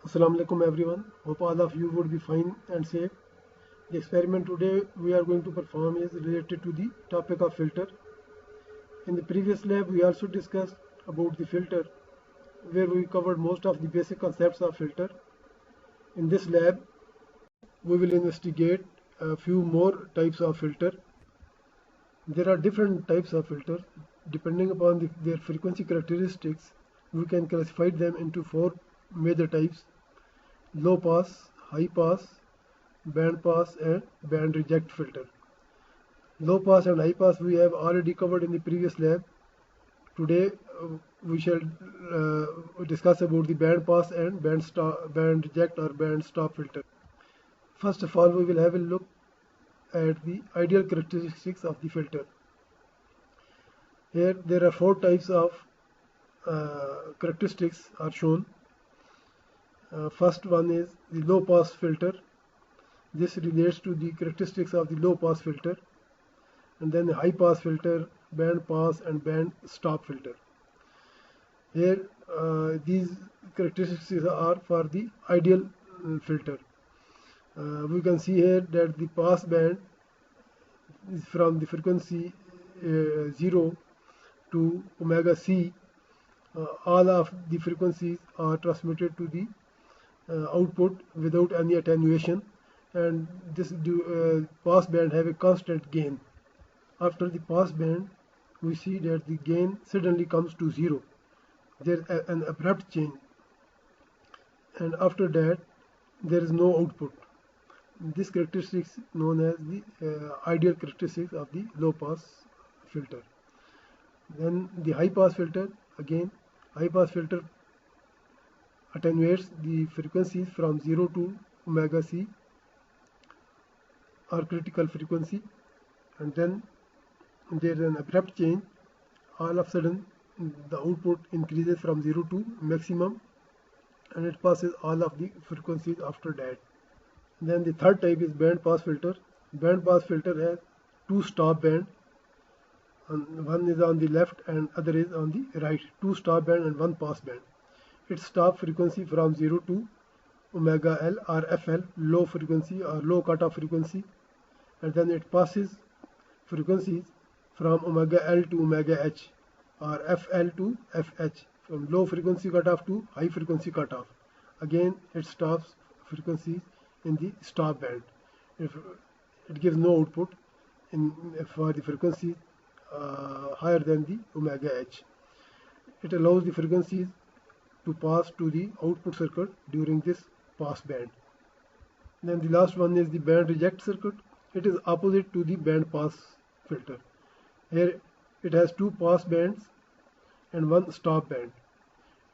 Assalamu alaikum everyone. Hope all of you would be fine and safe. The experiment today we are going to perform is related to the topic of filter. In the previous lab we also discussed about the filter where we covered most of the basic concepts of filter. In this lab we will investigate a few more types of filter. There are different types of filters. Depending upon their frequency characteristics, we can classify them into four major types: low pass, high pass, band pass and band reject filter. Low pass and high pass we have already covered in the previous lab. Today we shall discuss about the band pass and band reject or band stop filter. First of all, we will have a look at the ideal characteristics of the filter. Here there are four types of characteristics are shown. First one is the low pass filter. This relates to the characteristics of the low pass filter. And then the high pass filter, band pass and band stop filter. Here these characteristics are for the ideal filter. We can see here that the pass band is from the frequency 0 to omega c. All of the frequencies are transmitted to the output without any attenuation, and this pass band have a constant gain. After the pass band, we see that the gain suddenly comes to 0. There is an abrupt change, and after that there is no output. This characteristic is known as the ideal characteristics of the low pass filter. Then the high pass filter, again high pass filter attenuates the frequencies from 0 to omega c or critical frequency, and then there is an abrupt change. All of a sudden the output increases from 0 to maximum, and it passes all of the frequencies after that. Then the third type is band pass filter. Band pass filter has two stop band, and one is on the left and other is on the right. Two stop band and one pass band. Its stop frequency from 0 to omega L or FL, low frequency or low cutoff frequency, and then it passes frequencies from omega L to omega H or FL to FH, from low frequency cutoff to high frequency cutoff. Again it stops frequencies in the stop band. If it gives no output for the frequencies higher than the omega H. It allows the frequencies to pass to the output circuit during this pass band. Then the last one is the band reject circuit. It is opposite to the band pass filter. Here it has two pass bands and one stop band.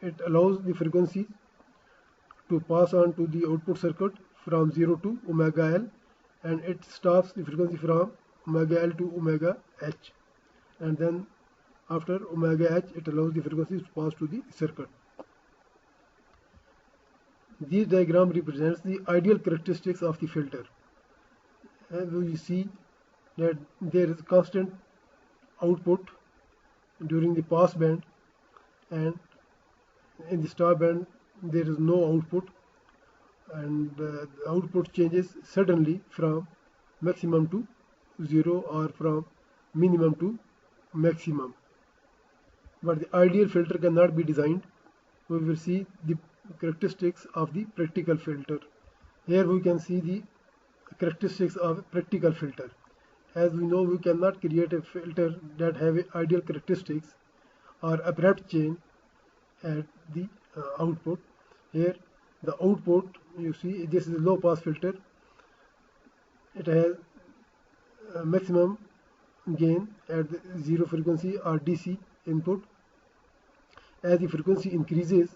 It allows the frequencies to pass on to the output circuit from 0 to omega L, and it stops the frequency from omega L to omega H, and then after omega H it allows the frequencies to pass to the circuit. This diagram represents the ideal characteristics of the filter. As we see that there is constant output during the pass band, and in the stop band there is no output, and the output changes suddenly from maximum to 0 or from minimum to maximum. But the ideal filter cannot be designed. We will see the characteristics of the practical filter. Here we can see the characteristics of practical filter. As we know, we cannot create a filter that have ideal characteristics or abrupt change at the output. Here the output, you see, this is a low pass filter. It has a maximum gain at the 0 frequency or DC input. As the frequency increases,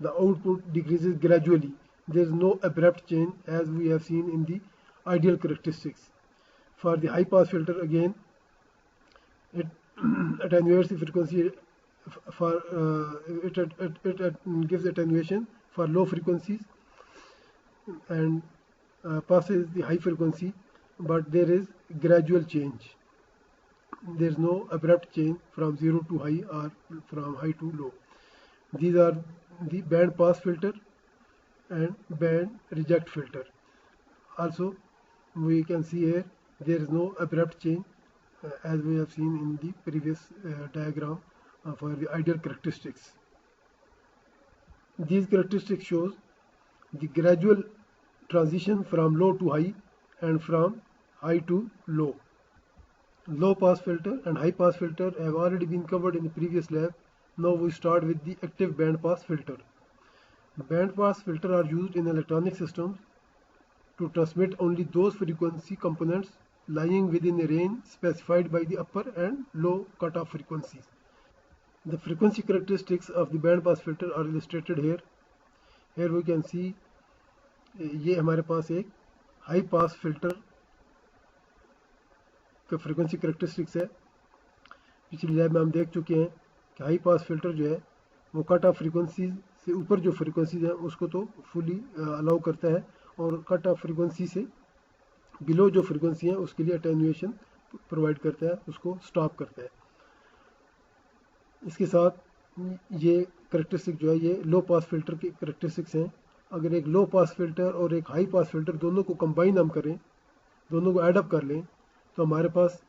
the output decreases gradually. There is no abrupt change as we have seen in the ideal characteristics. For the high pass filter, again it attenuates the frequency for it gives attenuation for low frequencies and passes the high frequency, but there is gradual change. There is no abrupt change from 0 to high or from high to low. These are the band pass filter. and band reject filter. Also we can see here there is no abrupt change as we have seen in the previous diagram for the ideal characteristics. These characteristics shows the gradual transition from low to high and from high to low. Low pass filter and high pass filter have already been covered in the previous lab. Now we start with the active band pass filter. Band pass filter are used in electronic systems to transmit only those frequency components lying within a range specified by the upper and low cutoff frequencies. The frequency characteristics of the band pass filter are illustrated here. Here we can see ये हमारे पास एक high pass filter का frequency characteristics है। पिछली lab में हम देख चुके हैं कि हाई पास फिल्टर जो है वो कट ऑफ फ्रीक्वेंसीज से ऊपर जो फ्रीक्वेंसीज हैं उसको तो फुली अलाउ करता है और कट ऑफ फ्रीक्वेंसी से बिलो जो फ्रीक्वेंसी है उसके लिए अटेन्यूएशन प्रोवाइड करता है, उसको स्टॉप करता है। इसके साथ ये करेक्टरिस्टिक जो है ये लो पास फिल्टर के करेक्टरिस्टिक्स हैं। अगर एक लो पास फिल्टर और एक हाई पास फिल्टर दोनों को कंबाइन हम करें, दोनों को एडअप कर लें तो हमारे पास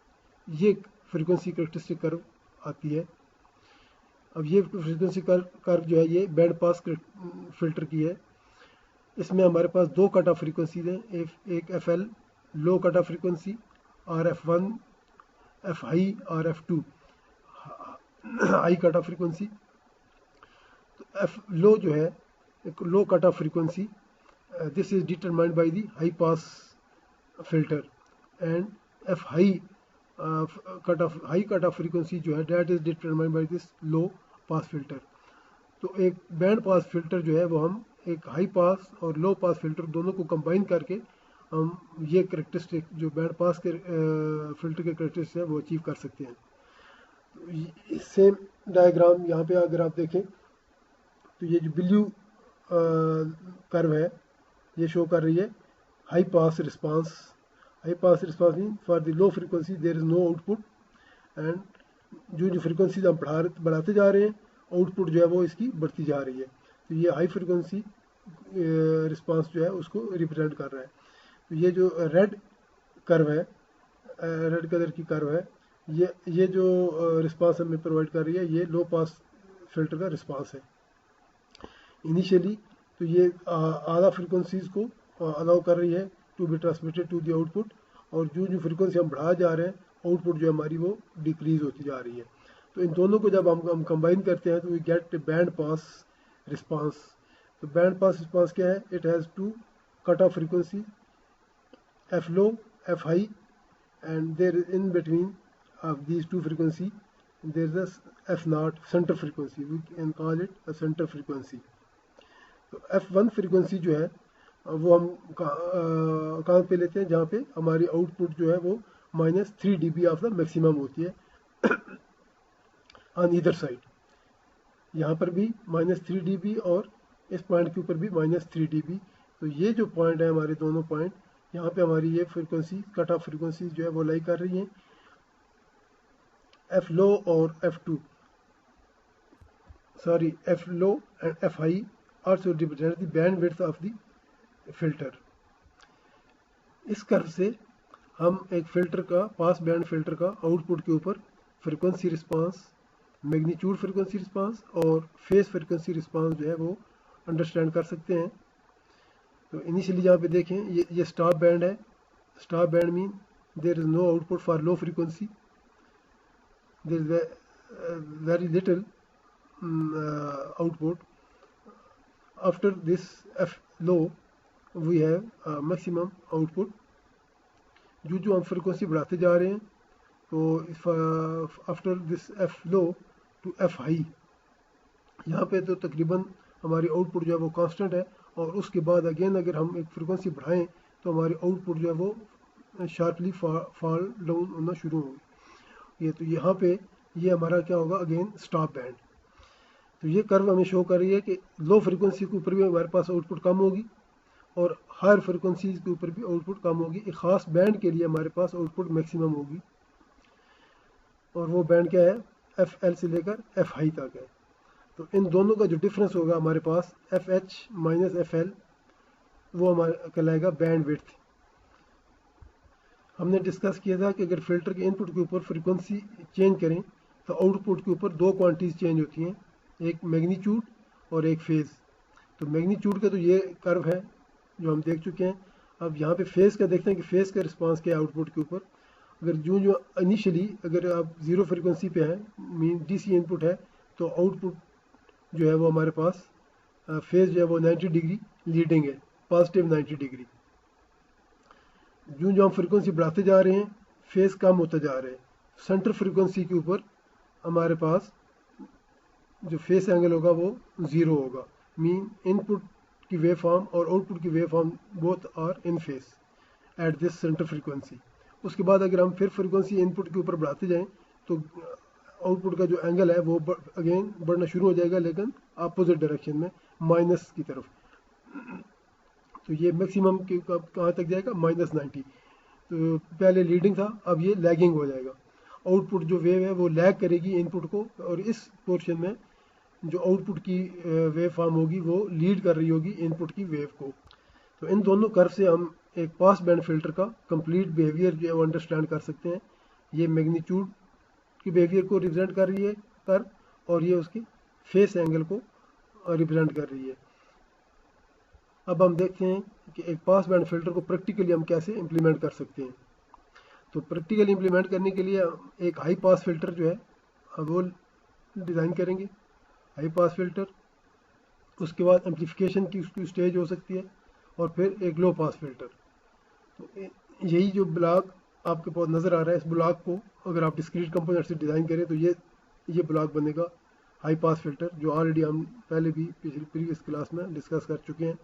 ये फ्रीक्वेंसी करेक्टरिस्टिक कर्व आती है। अब ये फ्रीक्वेंसी कर्व जो है ये बैंड पास फिल्टर की है। इसमें हमारे पास दो कट ऑफ फ्रीक्वेंसीज हैं, एक FL low cut off frequency और F1 F हाई और F2 high cut off frequency. तो F लो जो है एक low cut off frequency, this is determined by the high pass filter and F high cut off frequency जो है that is determined by this low pass filter. तो एक band pass filter जो है वो हम एक हाई पास और लो पास फिल्टर दोनों को कंबाइन करके हम ये करेक्टरिस्टिक जो बैंड पास के फिल्टर के करेक्टरिस्टिक है वो अचीव कर सकते हैं। तो सेम डायग्राम यहाँ पे अगर आप देखें तो ये जो ब्लू कर्व है ये शो कर रही है high pass response. High pass response mean for the low frequency there is no output and जो फ्रीक्वेंसीज हम बढ़ाते जा रहे हैं आउटपुट जो है वो इसकी बढ़ती जा रही है। तो ये हाई फ्रीक्वेंसी रिस्पांस जो है उसको रिप्रेजेंट कर रहा है। तो ये जो रेड कर्व है, रेड कलर की कर्व है, ये जो रिस्पांस हमें प्रोवाइड कर रही है ये लो पास फिल्टर का रिस्पांस है। इनिशियली तो ये आधा फ्रीक्वेंसीज को अलाउ कर रही है to be transmitted to the output और जो फ्रीक्वेंसी हम बढ़ा जा रहे हैं आउटपुट जो हमारी वो डिक्रीज होती जा रही है। तो इन दोनों को जब हम कंबाइन करते हैं तो we get band pass response. तो बैंड पास रिस्पांस क्या है? It has two cut off frequency F low, F high, and there in between of these two frequency there is a F naught center frequency, we can call it a center frequency। तो F1 frequency जो है वो हम कहाँ पे लेते हैं जहाँ पे हमारी आउटपुट जो है वो -3 dB ऑफ द मैक्सिमम होती है ऑन ईदर साइड। यहाँ पर भी -3 dB और इस पॉइंट के ऊपर भी -3 dB। तो ये जो पॉइंट है हमारे दोनों पॉइंट यहाँ पे हमारी ये फ्रीक्वेंसी कट ऑफ फ्रीक्वेंसी जो है वो लाई कर रही है। F low और F2 sorry F low and F high also represent the bandwidth of the filter। इस कर्व से हम एक फिल्टर का पास बैंड फिल्टर का आउटपुट के ऊपर frequency response, magnitude frequency response और फेज फ्रीक्वेंसी रिस्पांस जो है वो अंडरस्टैंड कर सकते हैं। तो इनिशियली यहाँ पे देखें ये स्टॉप बैंड है। Stop band mean there is no output for low frequency, there is very little output. After this F low we have maximum output. जो हम फ्रीक्वेंसी बढ़ाते जा रहे हैं तो after this F low to F high यहाँ पे तो तकरीबन हमारी आउटपुट जो है वो कांस्टेंट है और उसके बाद अगेन अगर हम एक फ्रीक्वेंसी बढ़ाएं तो हमारी आउटपुट जो है वो शार्पली फॉल डाउन होना शुरू होगी। ये तो यहाँ पे ये हमारा क्या होगा अगेन स्टॉप बैंड। तो ये कर्व हमें शो कर रही है कि लो फ्रीक्वेंसी के ऊपर भी हमारे पास आउटपुट कम होगी और हायर फ्रीक्वेंसीज के ऊपर भी आउटपुट कम होगी। एक ख़ास बैंड के लिए हमारे पास आउटपुट मैक्सिमम होगी और वो बैंड क्या है? FL से लेकर F हाई तक है। तो इन दोनों का जो डिफरेंस होगा हमारे पास FH - FL वो हमारा कहलाएगा बैंड विड्थ। हमने डिस्कस किया था कि अगर फिल्टर के इनपुट के ऊपर फ्रीक्वेंसी चेंज करें तो आउटपुट के ऊपर दो क्वांटिटीज चेंज होती हैं, एक मैग्नीट्यूड और एक फेज़। तो मैग्नीट्यूड का तो ये कर्व है जो हम देख चुके हैं। अब यहाँ पे फेज़ का देखते हैं कि फेज़ का रिस्पांस क्या है आउटपुट के ऊपर। अगर जो इनिशियली अगर आप ज़ीरो फ्रीक्वेंसी पे हैं, मीन डीसी इनपुट है, तो आउटपुट जो है वो हमारे पास फेज़ जो है वो 90 डिग्री लीडिंग है, पॉजिटिव 90 डिग्री। जो हम फ्रीक्वेंसी बढ़ाते जा रहे हैं फेज़ कम होता जा रहा है। सेंटर फ्रीक्वेंसी के ऊपर हमारे पास जो फेस एंगल होगा वो ज़ीरो होगा, मीन इनपुट की वेव फॉर्म और आउटपुट की wave form both are in phase at this center frequency. उसके बाद अगर हम फिर फ्रीक्वेंसी इनपुट के ऊपर बढ़ाते जाएं तो आउटपुट का जो एंगल है वो अगेन बढ़ना शुरू हो जाएगा, लेकिन अपोजिट डायरेक्शन में, माइनस की तरफ। तो ये मैक्सिमम कहाँ तक जाएगा, -90। तो पहले लीडिंग था, अब ये लैगिंग हो जाएगा। आउटपुट जो वेव है वो लैग करेगी इनपुट को, और इस पोर्शन में जो आउटपुट की वेव फॉर्म होगी वो लीड कर रही होगी इनपुट की वेव को। तो इन दोनों कर्व से हम एक पास बैंड फिल्टर का कंप्लीट बिहेवियर जो है वो अंडरस्टैंड कर सकते हैं। ये मैग्नीट्यूड की बिहेवियर को रिप्रेजेंट कर रही है कर्व, और ये उसके फेस एंगल को रिप्रेजेंट कर रही है। अब हम देखते हैं कि एक पास बैंड फिल्टर को प्रैक्टिकली हम कैसे इम्प्लीमेंट कर सकते हैं। तो प्रैक्टिकली इम्प्लीमेंट करने के लिए एक हाई पास फिल्टर जो है वो डिज़ाइन करेंगे, हाई पास फिल्टर। उसके बाद एम्प्लीफिकेशन की उसकी स्टेज हो सकती है, और फिर एक लो पास फिल्टर। तो यही जो ब्लॉक आपके पास नज़र आ रहा है, इस ब्लॉक को अगर आप डिस्क्रीट कंपोनेंट से डिज़ाइन करें तो ये ब्लॉक बनेगा हाई पास फिल्टर, जो ऑलरेडी हम पहले भी प्रीवियस क्लास में डिस्कस कर चुके हैं।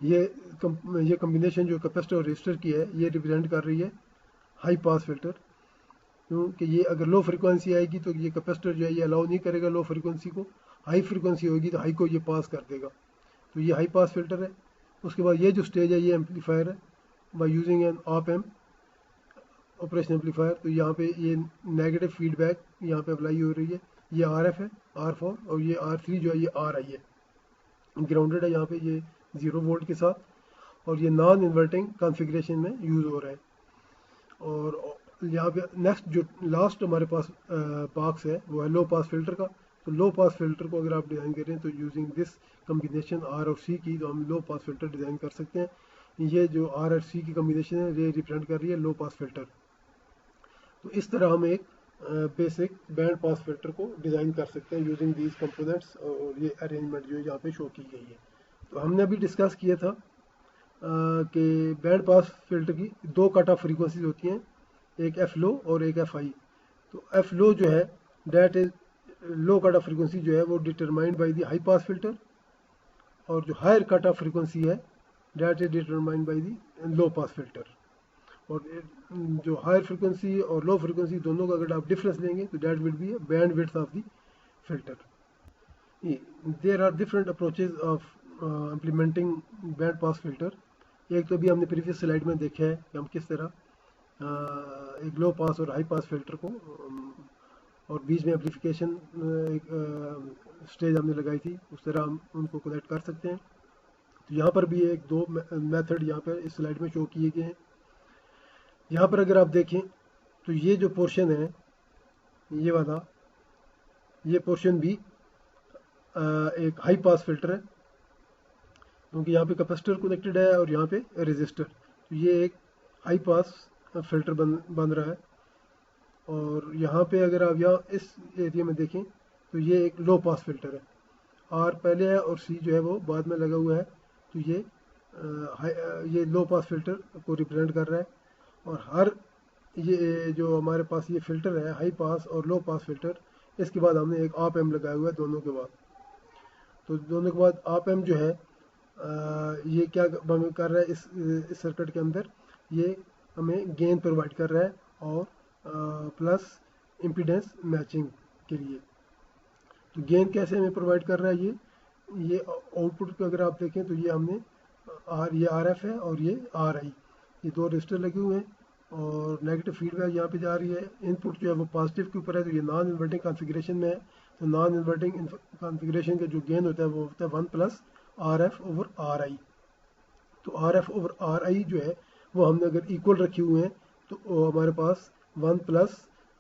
ये कम्बिनेशन जो कैपेसिटर और रेजिस्टर की है ये रिप्रेजेंट कर रही है हाई पास फिल्टर, क्योंकि ये अगर लो फ्रीक्वेंसी आएगी तो ये कैपेसिटर जो है ये अलाउ नहीं करेगा लो फ्रीक्वेंसी को, हाई फ्रीक्वेंसी होगी तो हाई को ये पास कर देगा। तो ये हाई पास फिल्टर है। उसके बाद ये जो स्टेज है ये एम्पलीफायर है by using an op amp operation amplifier. तो यहाँ पे ये नेगेटिव फीडबैक यहाँ पे अप्लाई हो रही है। ये RF है, R4, और ये R3 जो है ये RI है, ग्राउंडेड है यहाँ पे ये 0 वोल्ट के साथ, और ये नॉन इन्वर्टिंग कॉन्फ़िगरेशन में यूज़ हो रहा है। और यहाँ पे नेक्स्ट जो लास्ट हमारे पास बॉक्स है वो है लो पास फिल्टर का। तो लो पास फिल्टर को अगर आप डिज़ाइन करें तो यूजिंग दिस कम्बिनेशन R और C की, तो हम लो पास फिल्टर डिज़ाइन कर सकते हैं। ये जो R और C की कम्बिनेशन है ये रिप्रेजेंट कर रही है लो पास फिल्टर। तो इस तरह हम एक बेसिक बैंड पास फिल्टर को डिज़ाइन कर सकते हैं यूजिंग दीज कंपोनेंट्स, और ये अरेंजमेंट जो यहाँ पे शो की गई है। तो हमने अभी डिस्कस किया था कि बैंड पास फिल्टर की दो कट ऑफ फ्रीक्वेंसीज होती हैं, एक एफ लो और एक एफ हाई। तो एफ लो जो है that is low cut off frequency जो है वो determined by the high pass filter, और जो हायर कट ऑफ फ्रीक्वेंसी है that is determined by the low pass filter. और जो हायर फ्रीक्वेंसी और लो फ्रीक्वेंसी दोनों का अगर आप डिफरेंस लेंगे तो that will be band width of the filter. There are different approaches of implementing band pass filter. एक तो भी हमने प्रीवियस स्लाइड में देखा है कि हम किस तरह एक लो पास और हाई पास फिल्टर को और बीच में एम्प्लीफिकेशन एक स्टेज हमने लगाई थी, उस तरह हम उनको कनेक्ट कर सकते हैं। तो यहाँ पर भी एक दो मेथड यहाँ पर इस स्लाइड में शो किए गए हैं। यहाँ पर अगर आप देखें तो ये जो पोर्शन है ये वाला, ये पोर्शन भी एक हाई पास फिल्टर है, क्योंकि यहाँ पे कैपेसिटर कनेक्टेड है और यहाँ पे रेजिस्टर। तो ये एक हाई पास फिल्टर बन रहा है। और यहाँ पे अगर आप यहाँ इस एरिया में देखें तो ये एक लो पास फिल्टर है, R पहले है और C जो है वो बाद में लगा हुआ है। तो ये लो पास फिल्टर को रिप्रेजेंट कर रहा है। और हर ये जो हमारे पास ये फिल्टर है हाई पास और लो पास फिल्टर, इसके बाद हमने एक ऑप एम्प लगाया हुआ है दोनों के बाद। तो दोनों के बाद ऑप एम्प जो है ये क्या कर रहा है इस सर्किट के अंदर, ये हमें गेन प्रोवाइड कर रहा है और प्लस इम्पीडेंस मैचिंग के लिए। तो गेन कैसे हमें प्रोवाइड कर रहा है, ये आउटपुट को अगर आप देखें तो ये हमने ये RF है और ये RI, ये दो रजिस्टर लगे हुए हैं, और नेगेटिव फीडबैक यहाँ पे जा रही है। इनपुट जो है वो पॉजिटिव के ऊपर है, तो ये नॉन इन्वर्टिंग कॉन्फ़िगरेशन में है। तो नॉन इन्वर्टिंग कॉन्फ़िगरेशन का जो गेन होता है वो होता है 1 + RF/RI। तो आर एफ ओवर आर आई जो है वो हमने अगर इक्वल रखे हुए हैं तो हमारे पास 1 plus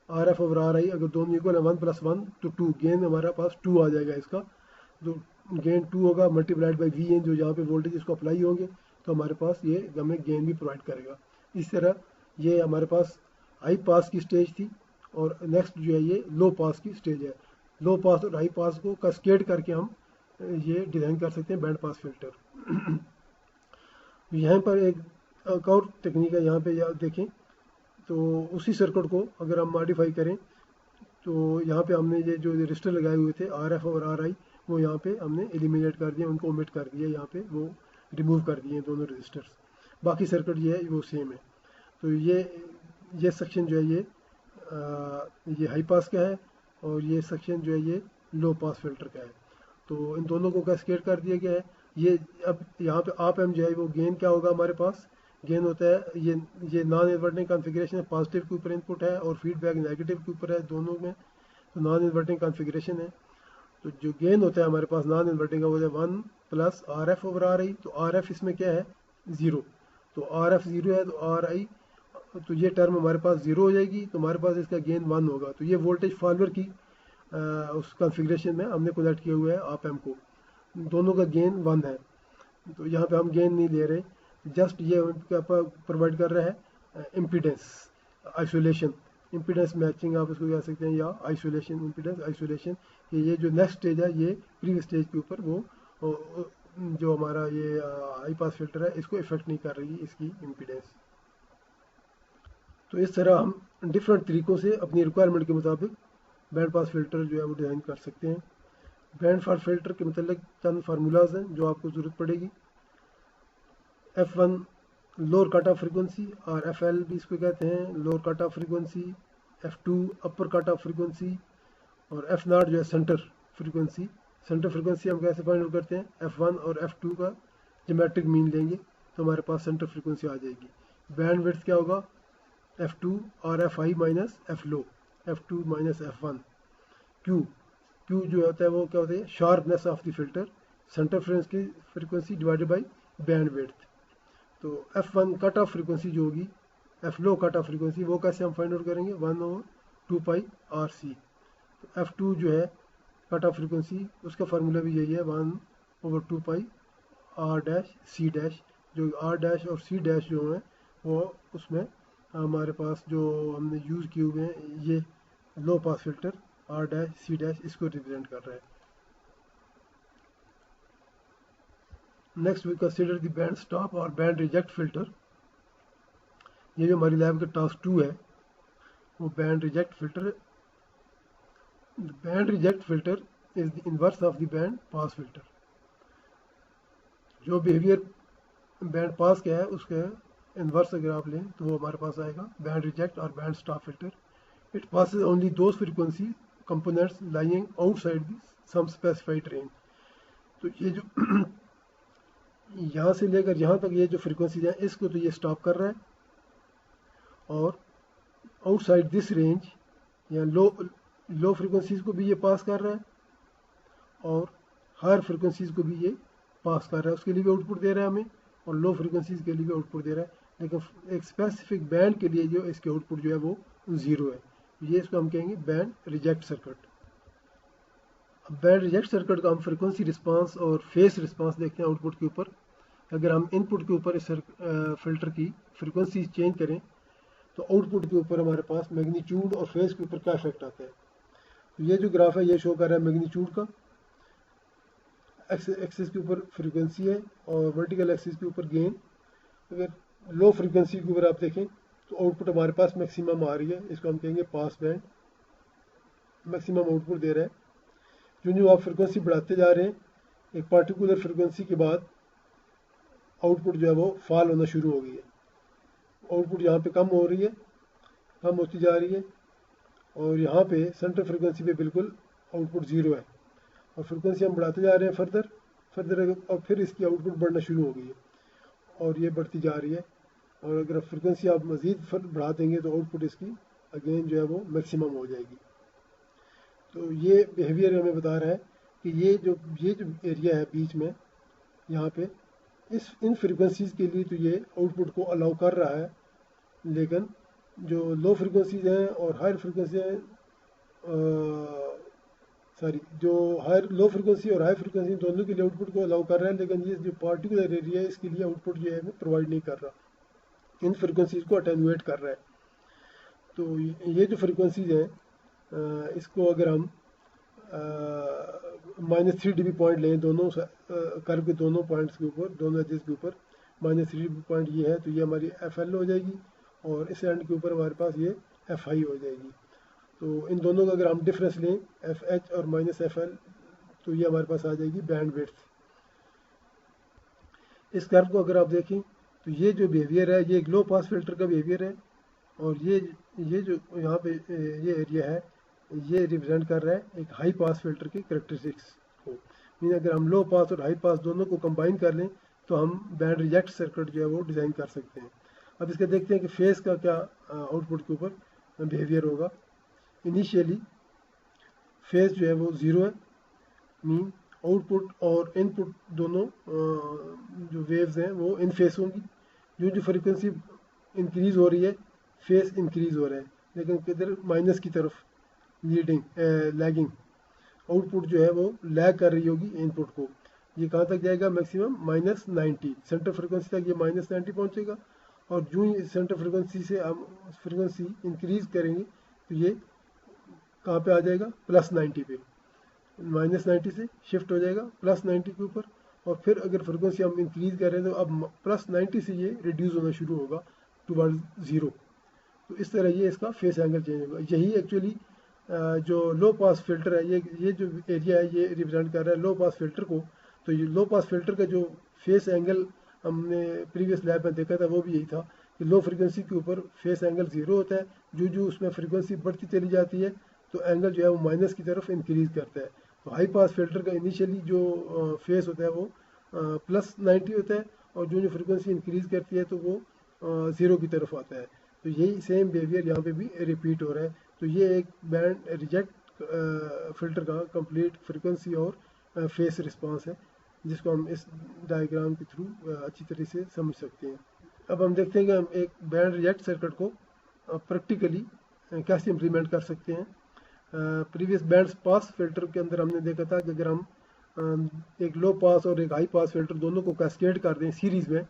R F over are आई, अगर दोनों इक्वल है 1 प्लस 1 तो 2, गेन हमारे पास 2 आ जाएगा इसका। तो गेन 2 होगा मल्टीप्लाइड बाई वी एन, जो यहाँ पे वोल्टेज इसको अप्लाई होंगे तो हमारे पास ये हमें गेन भी प्रोवाइड करेगा। इस तरह ये हमारे पास हाई पास की स्टेज थी और नेक्स्ट जो है ये लो पास की स्टेज है। लो पास और हाई पास को कैस्केड करके हम ये डिज़ाइन कर सकते हैं बैंड पास फिल्टर। यहाँ पर एक और टेक्निक है, यहाँ पे या देखें तो उसी सर्किट को अगर हम मॉडिफाई करें तो यहाँ पे हमने ये जो रजिस्टर लगाए हुए थे आर एफ और आर आई वो यहाँ पे हमने एलिमिनेट कर दिया, उनको ओमिट कर दिया, यहाँ पे वो रिमूव कर दिए दोनों रजिस्टर्स। बाकी सर्किट ये है वो सेम है। तो ये सेक्शन जो है ये हाई पास का है और ये सेक्शन जो है ये लो पास फिल्टर का है। तो इन दोनों को कैस्केड कर दिया गया है। ये अब यहाँ पे आप एम जो है वो गेन क्या होगा हमारे पास, गेन होता है ये नॉन इन्वर्टिंग कॉन्फ़िगरेशन है, पॉजिटिव के ऊपर इनपुट है और फीडबैक नेगेटिव के ऊपर है, दोनों में तो नॉन इन्वर्टिंग कॉन्फ़िगरेशन है। तो जो गेन होता है हमारे पास नॉन इन्वर्टिंग का वो है 1 plus R F over are आई। तो आर एफ इसमें क्या है 0, तो आर एफ 0 है तो आर आई, तो ये टर्म हमारे पास 0 हो जाएगी, तो हमारे पास इसका गेन 1 होगा। तो ये वोल्टेज फॉलोअर की उस कॉन्फ़िगरेशन में हमने कनेक्ट किया हुआ है आप एम को, दोनों का गेन 1 है। तो यहाँ पे हम गेन नहीं ले रहे, जस्ट ये प्रोवाइड कर रहा है इम्पीडेंस आइसोलेशन, इम्पीडेंस मैचिंग आप इसको कह सकते हैं, या आइसोलेशन, इम्पीडेंस आइसोलेशन, कि ये जो नेक्स्ट स्टेज है ये प्रीवियस स्टेज के ऊपर वो जो हमारा ये हाई पास फिल्टर है इसको इफेक्ट नहीं कर रही इसकी इम्पीडेंस। तो इस तरह हम डिफरेंट तरीक़ों से अपनी रिक्वायरमेंट के मुताबिक बैंड पास फिल्टर जो है वो डिज़ाइन कर सकते हैं। बैंड पास फिल्टर के मतलब चंद फार्मूलाज हैं जो आपको ज़रूरत पड़ेगी। F1 lower cut off frequency और FL भी इसको कहते हैं lower cut off frequency, F2 upper cut off frequency और F0 जो है सेंटर फ्रीक्वेंसी। सेंटर फ्रीक्वेंसी हम कैसे फाइंड आउट करते हैं, F1 और F2 का ज्योमेट्रिक मीन लेंगे तो हमारे पास सेंटर फ्रीक्वेंसी आ जाएगी। बैंड विड्थ क्या होगा, F2 और Fi माइनस F लो, F2 माइनस F1। Q जो होता है वो क्या होता है, sharpness of the filter, centre frequency divided by band width. तो F1 कट ऑफ फ्रीक्वेंसी जो होगी, F लो कट ऑफ फ्रीक्वेंसी, वो कैसे हम फाइंड आउट करेंगे, 1/2 पाई RC। तो F2 जो है कट ऑफ फ्रीक्वेंसी, उसका फार्मूला भी यही है 1/2 पाई R डैश C डैश। जो R डैश और C डैश जो है वो उसमें हमारे पास जो हमने यूज़ किए हुए हैं ये low pass filter R dash C dash इसको रिप्रेजेंट कर रहा है। Next we consider the band stop or band reject filter. ये जो हमारी लैब का टास्क 2 है वो बैंड रिजेक्ट फिल्टर है। Band reject filter is the inverse of the band pass filter. जो बिहेवियर बैंड पास का है उसका इनवर्स अगर आप लें तो वो हमारे पास आएगा बैंड रिजेक्ट और band stop filter. It passes only those frequency components lying outside the some specified range. तो ये जो यहाँ से लेकर यहाँ तक ये जो फ्रीक्वेंसीज हैं इसको तो ये स्टॉप कर रहा है, और आउटसाइड दिस रेंज या लो फ्रीक्वेंसीज को भी ये पास कर रहा है और हायर फ्रीक्वेंसीज को भी ये पास कर रहा है, उसके लिए भी आउटपुट दे रहा है हमें, और लो फ्रीक्वेंसीज के लिए भी आउटपुट दे रहा है। लेकिन एक स्पेसिफिक बैंड के लिए जो इसके आउटपुट जो है वो 0 है, ये इसको हम कहेंगे बैंड रिजेक्ट सर्किट। अब बैंड रिजेक्ट सर्किट का हम फ्रीक्वेंसी रिस्पांस और फेस रिस्पांस देखते हैं आउटपुट के ऊपर। अगर हम इनपुट के ऊपर इस फिल्टर की फ्रीक्वेंसी चेंज करें तो आउटपुट के ऊपर हमारे पास मैग्नीट्यूड और फेस के ऊपर क्या इफेक्ट आता है। तो ये जो ग्राफ है ये शो कर रहा है मैग्नीट्यूड का, एक्सिस के ऊपर फ्रीक्वेंसी है और वर्टिकल एक्सिस के ऊपर गेन। अगर लो फ्रीक्वेंसी के ऊपर आप देखें तो आउटपुट हमारे पास मैक्सिमम आ रही है, इसको हम कहेंगे पास बैंड, मैक्सिमम आउटपुट दे रहा है। जो आप फ्रीक्वेंसी बढ़ाते जा रहे हैं एक पार्टिकुलर फ्रीक्वेंसी के बाद आउटपुट जो है वो फॉल होना शुरू हो गई है, आउटपुट यहाँ पे कम हो रही है, कम होती जा रही है, और यहाँ पे सेंटर फ्रीक्वेंसी पे बिल्कुल आउटपुट 0 है, और फ्रीक्वेंसी हम बढ़ाते जा रहे हैं फर्दर और फिर इसकी आउटपुट बढ़ना शुरू हो गई है और ये बढ़ती जा रही है। और अगर फ्रीक्वेंसी आप मज़ीद बढ़ा देंगे तो आउटपुट इसकी अगेन जो है वो मैक्सिमम हो जाएगी। तो ये बिहेवियर हमें बता रहा है कि ये जो एरिया है बीच में यहाँ पे इन फ्रीक्वेंसीज़ के लिए तो ये आउटपुट को अलाउ कर रहा है, लेकिन जो लो फ्रीक्वेंसीज़ हैं और हायर फ्रीक्वेंसी हैं, जो हायर लो फ्रीक्वेंसी और हाई फ्रीक्वेंसी दोनों के लिए आउटपुट को अलाउ कर रहा है, लेकिन ये जो पार्टिकुलर एरिया है इसके लिए आउटपुट जो है वो प्रोवाइड नहीं कर रहा, इन फ्रीक्वेंसीज़ को अटेनुएट कर रहा है। तो ये जो फ्रीक्वेंसीज़ हैं इसको अगर हम -3 dB पॉइंट लें दोनों कर्व के दोनों पॉइंट्स के ऊपर, दोनों एजेस के ऊपर -3 dB पॉइंट ये है, तो ये हमारी FL हो जाएगी और इस एंड के ऊपर हमारे पास ये FI हो जाएगी। तो इन दोनों का अगर हम डिफरेंस लें FH और -FL, तो ये हमारे पास आ जाएगी बैंड विड्थ। इस कर्व को अगर आप देखें तो ये जो बिहेवियर है ये एक लो पास फिल्टर का बिहेवियर है, और ये जो यहाँ पे ये एरिया है ये रिप्रेजेंट कर रहा है एक हाई पास फिल्टर के करेक्टरिस्टिक्स को। मीन अगर हम लो पास और हाई पास दोनों को कंबाइन कर लें तो हम बैंड रिजेक्ट सर्किट जो है वो डिज़ाइन कर सकते हैं। अब इसका देखते हैं कि फेस का क्या आउटपुट के ऊपर बिहेवियर होगा। इनिशियली फेस जो है वो 0 है, मीन आउटपुट और इनपुट दोनों जो वेव्स हैं वो इन फेस होंगी। जो फ्रीक्वेंसी इंक्रीज़ हो रही है फेस इंक्रीज़ हो रहा है, लेकिन किधर माइनस की तरफ लैगिंग आउटपुट जो है वो लैग कर रही होगी इनपुट को। ये कहाँ तक जाएगा? मैक्सिमम -90 सेंटर फ्रीक्वेंसी तक ये -90 पहुँचेगा, और जो ही सेंटर फ्रीक्वेंसी से हम फ्रीक्वेंसी इंक्रीज़ करेंगे तो ये कहाँ पे आ जाएगा? +90 पे, -90 से शिफ्ट हो जाएगा +90 के ऊपर, और फिर अगर फ्रीक्वेंसी हम इंक्रीज़ कर रहे हैं तो अब +90 से ये रिड्यूस होना शुरू होगा टुवर्ड्स 0। तो इस तरह ये इसका फेस एंगल चेंज होगा। यही एक्चुअली जो लो पास फिल्टर है ये जो एरिया है ये रिप्रेजेंट कर रहा है लो पास फिल्टर को। तो ये लो पास फिल्टर का जो फेस एंगल हमने प्रीवियस लैब में देखा था वो भी यही था कि लो फ्रीक्वेंसी के ऊपर फेस एंगल 0 होता है, जो उसमें फ्रीक्वेंसी बढ़ती चली जाती है तो एंगल जो है वो माइनस की तरफ इंक्रीज़ करता है। तो हाई पास फिल्टर का इनिशियली जो फेस होता है वो +90 होता है, और जो फ्रीक्वेंसी इंक्रीज़ करती है तो वो 0 की तरफ आता है। तो यही सेम बिहेवियर यहाँ पे भी रिपीट हो रहा है। तो ये एक बैंड रिजेक्ट फिल्टर का कंप्लीट फ्रीक्वेंसी और फेस रिस्पांस है, जिसको हम इस डायग्राम के थ्रू अच्छी तरह से समझ सकते हैं। अब हम देखते हैं कि हम एक बैंड रिजेक्ट सर्किट को प्रैक्टिकली कैसे इम्प्लीमेंट कर सकते हैं। प्रीवियस बैंड पास फिल्टर के अंदर हमने देखा था कि अगर हम एक लो पास और एक हाई पास फिल्टर दोनों को कैस्केड कर दें सीरीज़ में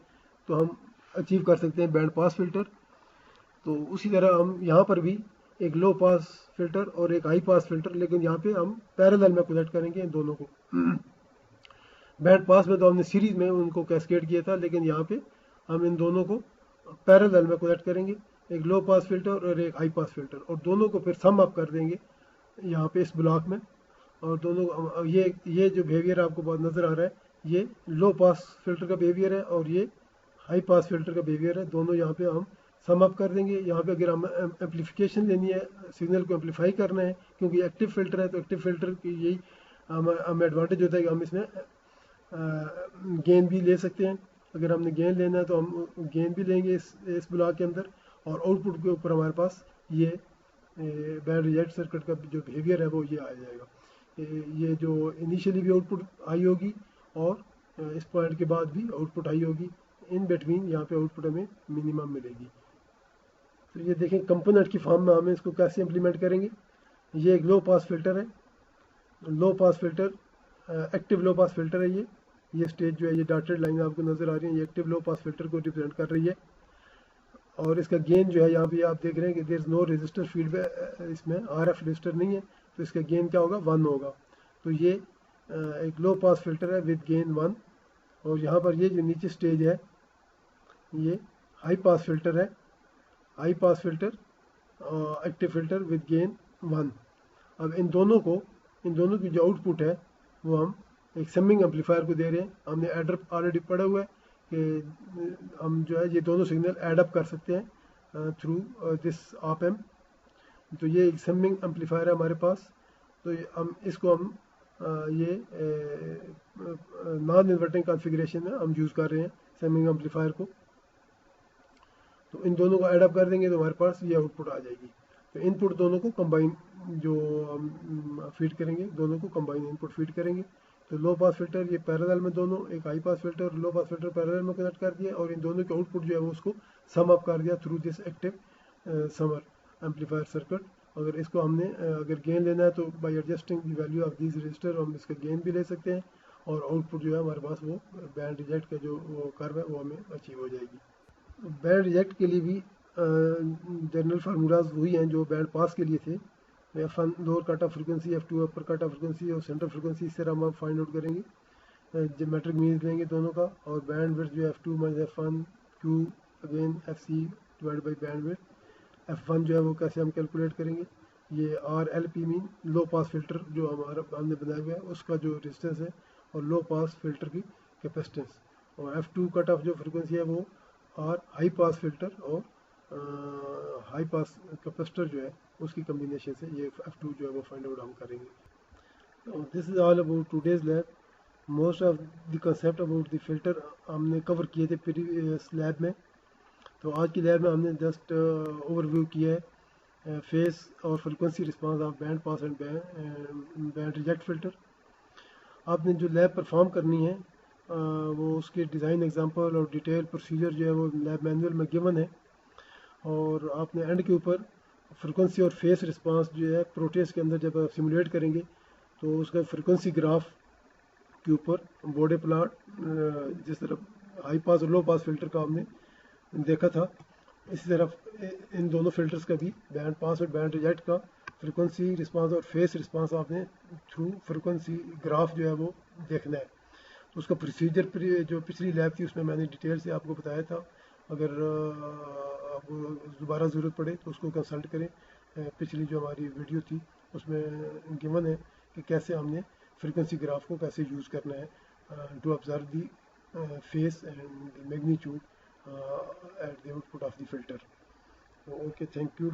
तो हम अचीव कर सकते हैं बैंड पास फिल्टर। तो उसी तरह हम यहाँ पर भी एक लो पास फिल्टर और एक हाई पास फिल्टर, लेकिन यहाँ पे हम पैरेलल में कनेक्ट करेंगे इन दोनों को। बैंड पास में तो हमने सीरीज़ में उनको कैस्केड किया था, लेकिन यहाँ पे हम इन दोनों को पैरेलल में कनेक्ट करेंगे, एक लो पास फिल्टर और एक हाई पास फिल्टर, और दोनों को फिर सम अप कर देंगे यहाँ पे इस ब्लॉक में। और दोनों ये जो बिहेवियर आपको बहुत नज़र आ रहा है ये लो पास फिल्टर का बिहेवियर है और ये हाई पास फिल्टर का बिहेवियर है। दोनों यहाँ पे हम सम अप कर देंगे। यहाँ पे अगर हम एम्पलीफिकेशन लेनी है, सिग्नल को एम्पलीफाई करना है, क्योंकि एक्टिव फिल्टर है तो एक्टिव फिल्टर की यही हमें एडवांटेज होता है कि हम इसमें गेन भी ले सकते हैं। अगर हमने गेन लेना है तो हम गेन भी लेंगे इस ब्लॉक के अंदर, और आउटपुट के ऊपर हमारे पास ये बैंड रिजेक्ट सर्किट का जो बिहेवियर है वो ये आ जाएगा। ये जो इनिशियली भी आउटपुट हाई होगी और इस पॉइंट के बाद भी आउटपुट हाई होगी, इन बिटवीन यहाँ पे आउटपुट हमें मिनिमम मिलेगी। तो ये देखें कंपोनेंट की फॉर्म में हम इसको कैसे इम्प्लीमेंट करेंगे। ये एक लो पास फिल्टर है, low pass filter active low pass filter है। ये स्टेज जो है ये डॉटेड लाइन आपको नज़र आ रही है, ये एक्टिव लो पास फिल्टर को रिप्रेजेंट कर रही है। और इसका गेन जो है यहाँ पे आप देख रहे हैं कि there is no register feedback, इसमें RF रजिस्टर नहीं है, तो इसका गेन क्या होगा? 1 होगा। तो ये एक लो पास फिल्टर है विद गेन 1। और यहाँ पर ये जो नीचे स्टेज है ये हाई पास फिल्टर है, high pass filter active filter with gain 1। अब इन दोनों की जो आउटपुट है वो हम एक समिंग एम्पलीफायर को दे रहे हैं। हमने एडर ऑलरेडी पढ़ा हुआ है कि हम जो है ये दोनों सिग्नल ऐड अप कर सकते हैं थ्रू दिस ऑप एम्प। तो ये एक समिंग एम्पलीफायर है हमारे पास। तो इसको हम ये नॉन इन्वर्टिंग कॉन्फ़िगरेशन में हम यूज़ कर रहे हैं समिंग एम्पलीफायर को। तो इन दोनों को ऐड अप कर देंगे तो हमारे पास ये आउटपुट आ जाएगी। तो इनपुट दोनों को कंबाइन जो हम फीड करेंगे, दोनों को कंबाइन इनपुट फीड करेंगे। तो लो पास फिल्टर ये पैरेलल में दोनों, एक हाई पास फिल्टर और लो पास फिल्टर पैरेलल में कनेक्ट कर दिया और इन दोनों के आउटपुट जो है वो उसको सम अप कर दिया through this active summer amplifier circuit. अगर इसको हमने अगर गेन लेना है तो bye adjusting the value of these register हम इसका गेन भी ले सकते हैं और आउटपुट जो है हमारे पास वो बैंड रिजेक्ट का जो वो कर्व है वो हमें अचीव हो जाएगी। बैंड रिजेक्ट के लिए भी जनरल फार्मूलाज वही हैं जो बैंड पास के लिए थे। F1 lower cut off frequency, F2 upper cut off frequency और सेंटर फ्रिक्वेंसी, इस तरह हम फाइंड आउट करेंगे। ज्योमेट्रिक मीन्स लेंगे दोनों का और बैंड विड्थ जो है F2 minus F1 Q again FC divide by band width. F1 जो है वो कैसे हम कैलकुलेट करेंगे, ये RLP मीन लो पास फिल्टर जो हमारा हमने बनाया हुआ है उसका जो रेजिस्टेंस है और लो पास फिल्टर की कैपेसिटेंस, और F2 कट ऑफ जो फ्रिक्वेंसी है वो R हाई पास फिल्टर और हाई पास कैपेसिटर जो है उसकी कम्बिनेशन से ये F2 जो है वो फाइंड आउट हम करेंगे। This is all about today's lab. Most of the concept about the filter हमने कवर किए थे प्रीवियस लैब में, तो आज की लैब में हमने जस्ट ओवरव्यू किया है फेस और frequency response of band pass and band reject filter. आपने जो लैब परफॉर्म करनी है वो उसके डिज़ाइन एग्जांपल और डिटेल प्रोसीजर जो है वो लैब मैनुअल में गिवन है, और आपने एंड के ऊपर फ्रिक्वेंसी और फेस रिस्पांस जो है प्रोटेस के अंदर जब आप सिमुलेट करेंगे तो उसका फ्रिक्वेंसी ग्राफ के ऊपर बॉडी प्लॉट जिस तरह हाई पास और लो पास फिल्टर का हमने देखा था, इसी तरह इन दोनों फिल्टर्स का भी बैंड पास और बैंड रिजेक्ट का फ्रिक्वेंसी रिस्पांस और फेस रिस्पांस आपने थ्रू फ्रिक्वेंसी ग्राफ जो है वो देखना है। तो उसका प्रोसीजर जो पिछली लैब थी उसमें मैंने डिटेल से आपको बताया था। अगर आपको दोबारा ज़रूरत पड़े तो उसको कंसल्ट करें। पिछली जो हमारी वीडियो थी उसमें गिवन है कि कैसे हमने फ्रीक्वेंसी ग्राफ को कैसे यूज़ करना है to observe the phase and magnitude at the output of the filter. Okay, thank you.